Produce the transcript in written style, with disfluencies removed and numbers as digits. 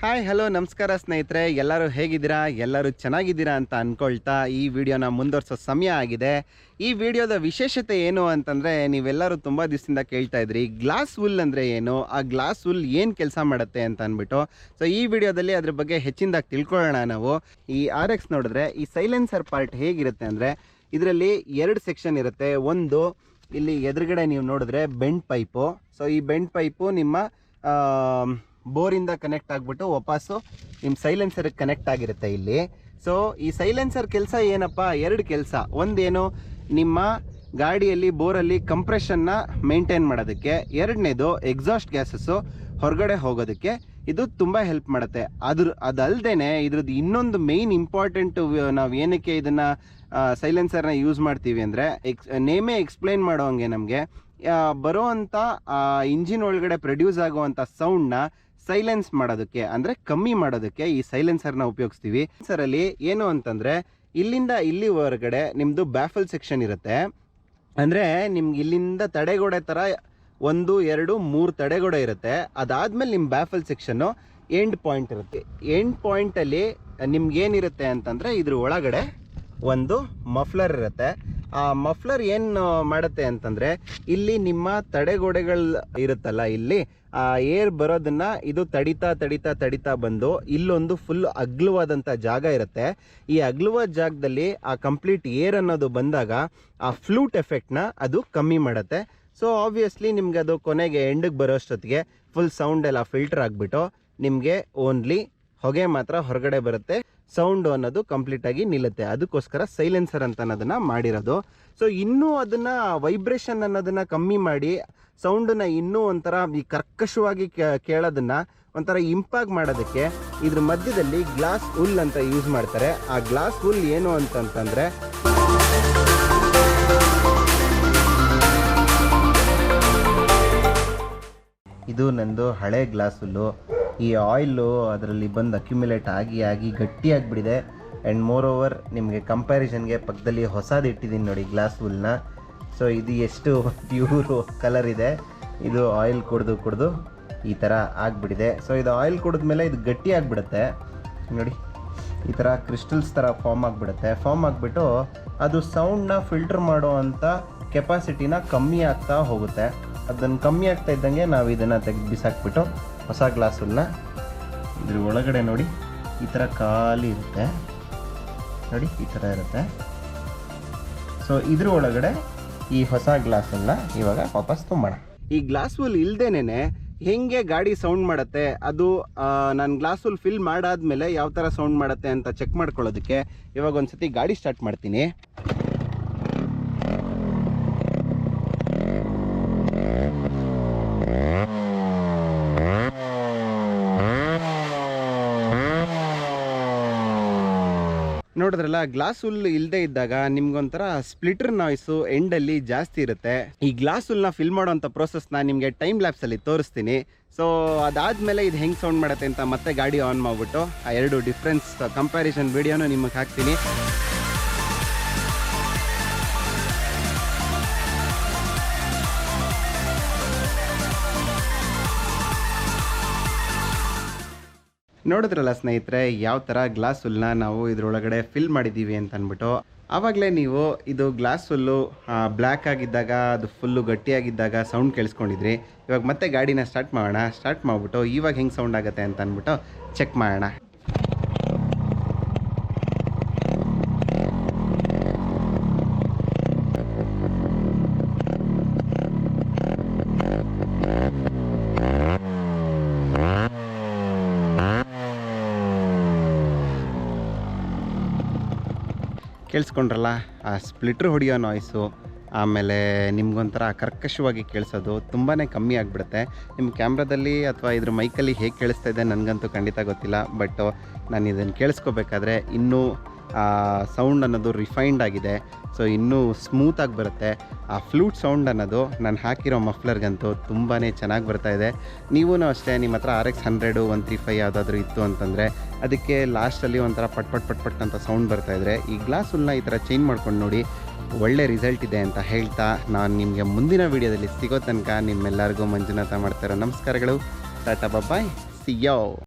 Hi hello ನಮಸ್ಕಾರ ಸ್ನೇಹಿತರೆ, ಎಲ್ಲರೂ ಹೇಗಿದ್ದೀರಾ? ಎಲ್ಲರೂ ಚೆನ್ನಾಗಿದ್ದೀರಾ ಅಂತ ಅಂದ್ಕೊಳ್ತಾ ಈ ವಿಡಿಯೋನ ಮುಂದುವರಿಸೋ ಸಮಯ ಆಗಿದೆ. ಈ ವಿಡಿಯೋದ ವಿಶೇಷತೆ ಏನು ಅಂತಂದರೆ, ನೀವೆಲ್ಲರೂ ತುಂಬ ದಿವಸದಿಂದ ಕೇಳ್ತಾ ಇದ್ರಿ ಗ್ಲಾಸ್ ವುಲ್ ಅಂದರೆ ಏನು, ಆ ಗ್ಲಾಸ್ ವುಲ್ ಏನು ಕೆಲಸ ಮಾಡುತ್ತೆ ಅಂತ ಅಂದ್ಬಿಟ್ಟು. ಸೊ ಈ ವಿಡಿಯೋದಲ್ಲಿ ಅದ್ರ ಬಗ್ಗೆ ಹೆಚ್ಚಿನದಾಗಿ ತಿಳ್ಕೊಳ್ಳೋಣ ನಾವು. ಈ RX ನೋಡಿದ್ರೆ ಈ ಸೈಲೆನ್ಸರ್ ಪಾರ್ಟ್ ಹೇಗಿರುತ್ತೆ ಅಂದರೆ, ಇದರಲ್ಲಿ 2 ಸೆಕ್ಷನ್ ಇರುತ್ತೆ. ಒಂದು ಇಲ್ಲಿ ಎದುರುಗಡೆ ನೀವು ನೋಡಿದ್ರೆ ಬೆಂಡ್ ಪೈಪು. ಸೊ ಈ ಬೆಂಡ್ ಪೈಪು ನಿಮ್ಮ ಬೋರಿಂದ ಕನೆಕ್ಟ್ ಆಗಿಬಿಟ್ಟು ವಾಪಸ್ಸು ನಿಮ್ಮ ಸೈಲೆನ್ಸರ್ಗೆ ಕನೆಕ್ಟ್ ಆಗಿರುತ್ತೆ ಇಲ್ಲಿ. ಸೊ ಈ ಸೈಲೆನ್ಸರ್ ಕೆಲಸ ಏನಪ್ಪ? 2 ಕೆಲಸ. ಒಂದೇನು, ನಿಮ್ಮ ಗಾಡಿಯಲ್ಲಿ ಬೋರಲ್ಲಿ ಕಂಪ್ರೆಷನ್ನ ಮೇಂಟೈನ್ ಮಾಡೋದಕ್ಕೆ. ಎರಡನೇದು, ಎಕ್ಸಾಸ್ಟ್ ಗ್ಯಾಸಸ್ಸು ಹೊರಗಡೆ ಹೋಗೋದಕ್ಕೆ ಇದು ತುಂಬ ಹೆಲ್ಪ್ ಮಾಡುತ್ತೆ. ಅದಲ್ಲದೆ ಇದ್ರದ್ದು ಇನ್ನೊಂದು ಮೇಯ್ನ್ ಇಂಪಾರ್ಟೆಂಟು, ನಾವು ಏನಕ್ಕೆ ಇದನ್ನು ಸೈಲೆನ್ಸರ್ನ ಯೂಸ್ ಮಾಡ್ತೀವಿ ಅಂದರೆ, ನೇಮೇ ಎಕ್ಸ್ಪ್ಲೈನ್ ಮಾಡೋಂಗೆ ನಮಗೆ ಬರೋ ಅಂಥ ಇಂಜಿನ್ ಒಳಗಡೆ ಪ್ರೊಡ್ಯೂಸ್ ಆಗುವಂಥ ಸೌಂಡ್ನ ಸೈಲೆನ್ಸ್ ಮಾಡೋದಕ್ಕೆ, ಅಂದರೆ ಕಮ್ಮಿ ಮಾಡೋದಕ್ಕೆ ಈ ಸೈಲೆನ್ಸರ್ನ ಉಪಯೋಗಿಸ್ತೀವಿ. ಸರಲ್ಲಿ ಏನು ಅಂತಂದರೆ, ಇಲ್ಲಿಂದ ಇಲ್ಲಿವರೆಗಡೆ ನಿಮ್ಮದು ಬ್ಯಾಫಲ್ ಸೆಕ್ಷನ್ ಇರುತ್ತೆ. ಅಂದರೆ ನಿಮ್ಗೆ ಇಲ್ಲಿಂದ ತಡೆಗೋಡೆ ಥರ 1, 2, 3 ತಡೆಗೋಡೆ ಇರುತ್ತೆ. ಅದಾದಮೇಲೆ ನಿಮ್ಮ ಬ್ಯಾಫಲ್ ಸೆಕ್ಷನ್ನು ಎಂಡ್ ಪಾಯಿಂಟ್ ಇರುತ್ತೆ. ಎಂಡ್ ಪಾಯಿಂಟಲ್ಲಿ ನಿಮ್ಗೇನಿರುತ್ತೆ ಅಂತಂದರೆ, ಇದ್ರ ಒಳಗಡೆ ಒಂದು ಮಫ್ಲರ್ ಇರುತ್ತೆ. ಆ ಮಫ್ಲರ್ ಏನು ಮಾಡುತ್ತೆ ಅಂತಂದರೆ, ಇಲ್ಲಿ ನಿಮ್ಮ ತಡೆಗೋಡೆಗಳು ಇರುತ್ತಲ್ಲ, ಇಲ್ಲಿ ಆ ಏರ್ ಬರೋದನ್ನು ಇದು ತಡಿತಾ ಬಂದು ಇಲ್ಲೊಂದು ಫುಲ್ ಅಗ್ಲವಾದಂಥ ಜಾಗ ಇರುತ್ತೆ. ಈ ಅಗ್ಲವಾದ ಜಾಗದಲ್ಲಿ ಆ ಕಂಪ್ಲೀಟ್ ಏರ್ ಅನ್ನೋದು ಬಂದಾಗ ಆ ಫ್ಲೂಟ್ ಎಫೆಕ್ಟ್ನ ಅದು ಕಮ್ಮಿ ಮಾಡುತ್ತೆ. ಸೊ ಆಬ್ವಿಯಸ್ಲಿ ನಿಮ್ಗೆ ಅದು ಕೊನೆಗೆ ಎಂಡಿಗೆ ಬರೋಷ್ಟೊತ್ತಿಗೆ ಫುಲ್ ಸೌಂಡ್ ಎಲ್ಲ ಫಿಲ್ಟರ್ ಆಗಿಬಿಟ್ಟು ನಿಮಗೆ ಓನ್ಲಿ ಹೊಗೆ ಮಾತ್ರ ಹೊರಗಡೆ ಬರುತ್ತೆ, ಸೌಂಡು ಅನ್ನೋದು ಕಂಪ್ಲೀಟಾಗಿ ನಿಲ್ಲುತ್ತೆ. ಅದಕ್ಕೋಸ್ಕರ ಸೈಲೆನ್ಸರ್ ಅಂತ ಅನ್ನೋದನ್ನು ಮಾಡಿರೋದು. ಸೊ ಇನ್ನೂ ಅದನ್ನು ವೈಬ್ರೇಷನ್ ಅನ್ನೋದನ್ನು ಕಮ್ಮಿ ಮಾಡಿ ಸೌಂಡನ್ನು ಇನ್ನೂ ಒಂಥರ ಈ ಕರ್ಕಶವಾಗಿ ಕೇಳೋದನ್ನು ಒಂಥರ ಇಂಪಾಗಿ ಮಾಡೋದಕ್ಕೆ ಇದ್ರ ಮಧ್ಯದಲ್ಲಿ ಗ್ಲಾಸ್ ವುಲ್ ಅಂತ ಯೂಸ್ ಮಾಡ್ತಾರೆ. ಆ ಗ್ಲಾಸ್ ವುಲ್ ಏನು ಅಂತಂತಂದರೆ, ಇದು ನಂದು ಹಳೆ ಗ್ಲಾಸ್ ಹುಲ್ಲು. ಈ ಆಯಿಲು ಅದರಲ್ಲಿ ಬಂದು ಅಕ್ಯುಮುಲೇಟ್ ಆಗಿ ಗಟ್ಟಿಯಾಗಿಬಿಟ್ಟಿದೆ. ಆ್ಯಂಡ್ ಮೋರ್ ಓವರ್ ನಿಮಗೆ ಕಂಪ್ಯಾರಿಸನ್ಗೆ ಪಕ್ಕದಲ್ಲಿ ಹೊಸದು ಇಟ್ಟಿದ್ದೀನಿ ನೋಡಿ ಗ್ಲಾಸ್ ಹುಲ್ನ. ಸೊ ಇದು ಎಷ್ಟು ಪ್ಯೂರು ಕಲರ್ ಇದೆ. ಇದು ಆಯಿಲ್ ಕುಡಿದು ಈ ಥರ ಆಗಿಬಿಟ್ಟಿದೆ. ಸೊ ಇದು ಆಯಿಲ್ ಕುಡಿದ್ಮೇಲೆ ಇದು ಗಟ್ಟಿ ಆಗಿಬಿಡುತ್ತೆ ನೋಡಿ, ಈ ಥರ ಕ್ರಿಸ್ಟಲ್ಸ್ ಥರ ಫಾರ್ಮ್ ಆಗಿಬಿಟ್ಟು ಅದು ಸೌಂಡನ್ನ ಫಿಲ್ಟರ್ ಮಾಡೋ ಅಂಥ ಕೆಪಾಸಿಟಿನ ಕಮ್ಮಿ ಆಗ್ತಾ ಹೋಗುತ್ತೆ. ಅದನ್ನು ಕಮ್ಮಿ ಆಗ್ತಾ ಇದ್ದಂಗೆ ನಾವು ಇದನ್ನು ತೆಗೆದು ಬಿಸಾಕ್ಬಿಟ್ಟು ಹೊಸ ಗ್ಲಾಸ್ ಹುಲ್ಲನ್ನ ಇದ್ರ ಒಳಗಡೆ ನೋಡಿ ಈ ಥರ ಖಾಲಿ ಇರುತ್ತೆ ನೋಡಿ, ಈ ಥರ ಇರುತ್ತೆ. ಸೊ ಇದ್ರ ಒಳಗಡೆ ಈ ಹೊಸ ಗ್ಲಾಸ್ ಹುಲ್ಲನ್ನ ಇವಾಗ ವಾಪಸ್ ತುಂಬೋಣ. ಈ ಗ್ಲಾಸ್ ಹುಲ್ ಇಲ್ದೇನೆ ಹೆಂಗೆ ಗಾಡಿ ಸೌಂಡ್ ಮಾಡುತ್ತೆ, ಅದು ನಾನು ಗ್ಲಾಸ್ ಹುಲ್ ಫಿಲ್ ಮಾಡಾದ್ಮೇಲೆ ಯಾವ ಥರ ಸೌಂಡ್ ಮಾಡುತ್ತೆ ಅಂತ ಚೆಕ್ ಮಾಡ್ಕೊಳ್ಳೋದಕ್ಕೆ ಇವಾಗ ಒಂದ್ಸತಿ ಗಾಡಿ ಸ್ಟಾರ್ಟ್ ಮಾಡ್ತೀನಿ. ನೋಡಿದ್ರಲ್ಲ, ಗ್ಲಾಸ್ ಹುಲ್ ಇಲ್ಲದೆ ಇದ್ದಾಗ ನಿಮ್ಗೊಂಥರ ಸ್ಪ್ಲಿಟರ್ ನಾಯ್ಸು ಎಂಡಲ್ಲಿ ಜಾಸ್ತಿ ಇರುತ್ತೆ. ಈ ಗ್ಲಾಸ್ ಹುಲ್ನ ಫಿಲ್ ಮಾಡೋಂಥ ಪ್ರೋಸೆಸ್ನ ನಿಮಗೆ ಟೈಮ್ ಲ್ಯಾಪ್ಸಲ್ಲಿ ತೋರಿಸ್ತೀನಿ. ಸೊ ಅದಾದಮೇಲೆ ಇದು ಹೆಂಗೆ ಸೌಂಡ್ ಮಾಡುತ್ತೆ ಅಂತ ಮತ್ತೆ ಗಾಡಿ ಆನ್ ಮಾಡಿಬಿಟ್ಟು ಆ 2 ಡಿಫ್ರೆನ್ಸ್ ಕಂಪ್ಯಾರಿಸನ್ ವಿಡಿಯೋನು ನಿಮಗೆ ಹಾಕ್ತೀನಿ. ನೋಡಿದ್ರಲ್ಲ ಸ್ನೇಹಿತರೆ, ಯಾವ ಥರ ಗ್ಲಾಸ್ ಹುಲ್ನ ನಾವು ಇದರೊಳಗಡೆ ಫಿಲ್ ಮಾಡಿದ್ದೀವಿ ಅಂತ ಅಂದ್ಬಿಟ್ಟು. ಆವಾಗಲೇ ನೀವು ಇದು ಗ್ಲಾಸ್ ಹುಲ್ಲು ಬ್ಲ್ಯಾಕ್ ಆಗಿದ್ದಾಗ, ಅದು ಫುಲ್ಲು ಗಟ್ಟಿಯಾಗಿದ್ದಾಗ ಸೌಂಡ್ ಕೇಳಿಸ್ಕೊಂಡಿದ್ರಿ. ಇವಾಗ ಮತ್ತೆ ಗಾಡಿನ ಸ್ಟಾರ್ಟ್ ಮಾಡಿಬಿಟ್ಟು ಇವಾಗ ಹೆಂಗೆ ಸೌಂಡ್ ಆಗುತ್ತೆ ಅಂತ ಅಂದ್ಬಿಟ್ಟು ಚೆಕ್ ಮಾಡೋಣ. ಕೇಳಿಸ್ಕೊಂಡ್ರಲ್ಲ, ಆ ಸ್ಪ್ಲಿಟ್ರ್ ಹೊಡೆಯೋ ನಾಯ್ಸು, ಆಮೇಲೆ ನಿಮ್ಗೊಂಥರ ಕರ್ಕಶವಾಗಿ ಕೇಳಿಸೋದು ತುಂಬಾ ಕಮ್ಮಿ ಆಗಿಬಿಡುತ್ತೆ. ನಿಮ್ಮ ಕ್ಯಾಮ್ರಾದಲ್ಲಿ ಅಥವಾ ಇದ್ರ ಮೈಕಲ್ಲಿ ಹೇಗೆ ಕೇಳಿಸ್ತಾ ಇದೆ ನನಗಂತೂ ಖಂಡಿತ ಗೊತ್ತಿಲ್ಲ. ಬಟ್ ನಾನು ಇದನ್ನು ಕೇಳಿಸ್ಕೋಬೇಕಾದ್ರೆ ಇನ್ನೂ ಸೌಂಡ್ ಅನ್ನೋದು ರಿಫೈನ್ಡ್ ಆಗಿದೆ. ಸೊ ಇನ್ನೂ ಸ್ಮೂತಾಗಿ ಬರುತ್ತೆ. ಆ ಫ್ಲೂಟ್ ಸೌಂಡ್ ಅನ್ನೋದು ನಾನು ಹಾಕಿರೋ ಮಫ್ಲರ್ಗಂತೂ ತುಂಬಾ ಚೆನ್ನಾಗಿ ಬರ್ತಾಯಿದೆ. ನೀವೂ ಅಷ್ಟೇ, ನಿಮ್ಮ ಹತ್ರ RX 100, 135 ಯಾವುದಾದ್ರೂ ಇತ್ತು ಅಂತಂದರೆ ಅದಕ್ಕೆ ಲಾಸ್ಟಲ್ಲಿ ಒಂಥರ ಪಟ್ ಅಂತ ಸೌಂಡ್ ಬರ್ತಾಯಿದ್ರೆ ಈ ಗ್ಲಾಸ್ ಹುಲ್ನ ಈ ಥರ ಚೇಂಜ್ ಮಾಡ್ಕೊಂಡು ನೋಡಿ, ಒಳ್ಳೆ ರಿಸಲ್ಟ್ ಇದೆ ಅಂತ ಹೇಳ್ತಾ ನಾನು ನಿಮಗೆ ಮುಂದಿನ ವೀಡಿಯೋದಲ್ಲಿ ಸಿಗೋ ತನಕ ನಿಮ್ಮೆಲ್ಲರಿಗೂ ಮಂಜುನಾಥ ಮಾಡ್ತಾ ಇರೋ ನಮಸ್ಕಾರಗಳು. ಟಾಟಾ ಬಾಯ್, ಸಿ ಯು.